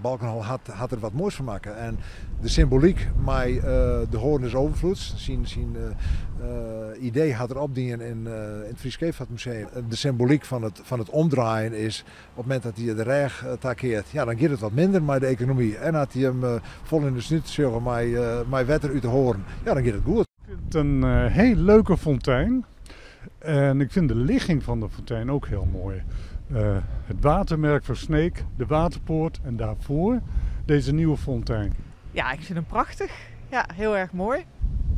Balkenhol had er wat moois van maken. En de symboliek met de Hoorn des Overvloeds, zijn idee had er opdienen in het Fries Scheepvaartmuseum. De symboliek van het omdraaien is, op het moment dat hij de reg takeert, ja, dan gaat het wat minder met de economie. En als hij hem vol in de snuit zorgen met water uit de Hoorn, ja, dan gaat het goed. Ik vind het een heel leuke fontein. En ik vind de ligging van de fontein ook heel mooi. Het watermerk van Sneek, de waterpoort en daarvoor deze nieuwe fontein. Ja, ik vind hem prachtig. Ja, heel erg mooi.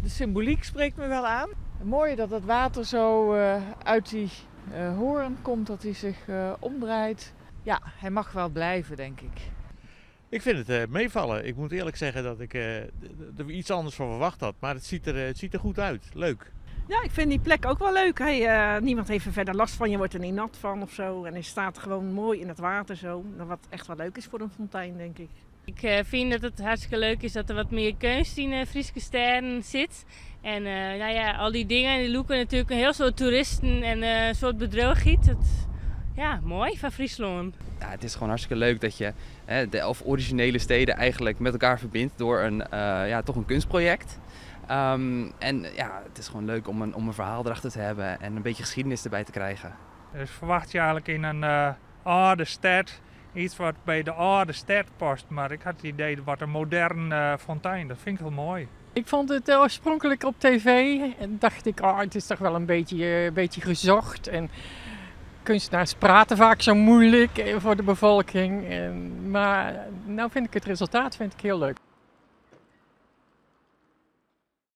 De symboliek spreekt me wel aan. Mooi dat het water zo uit die hoorn komt, dat hij zich omdraait. Ja, hij mag wel blijven, denk ik. Ik vind het meevallen. Ik moet eerlijk zeggen dat ik er iets anders van verwacht had. Maar het ziet er goed uit. Leuk. Ja, ik vind die plek ook wel leuk. Niemand heeft er verder last van, je wordt er niet nat van of zo. En hij staat gewoon mooi in het water zo. Wat echt wel leuk is voor een fontein, denk ik. Ik vind dat het hartstikke leuk is dat er wat meer kunst in de Frieske Sterren zit. En nou ja, al die dingen, die loeken natuurlijk een heel soort toeristen en een soort bedrooggiet. Ja, mooi van Friesland. Ja, het is gewoon hartstikke leuk dat je de 11 originele steden eigenlijk met elkaar verbindt door toch een kunstproject. En ja, het is gewoon leuk om een verhaal erachter te hebben en een beetje geschiedenis erbij te krijgen. Dus verwacht je eigenlijk in een oude stad iets wat bij de oude stad past. Maar ik had het idee wat een modern fontein, dat vind ik heel mooi. Ik vond het oorspronkelijk op tv en dacht ik, het is toch wel een beetje gezocht. En kunstenaars praten vaak zo moeilijk voor de bevolking. Maar nou vind ik het resultaat heel leuk.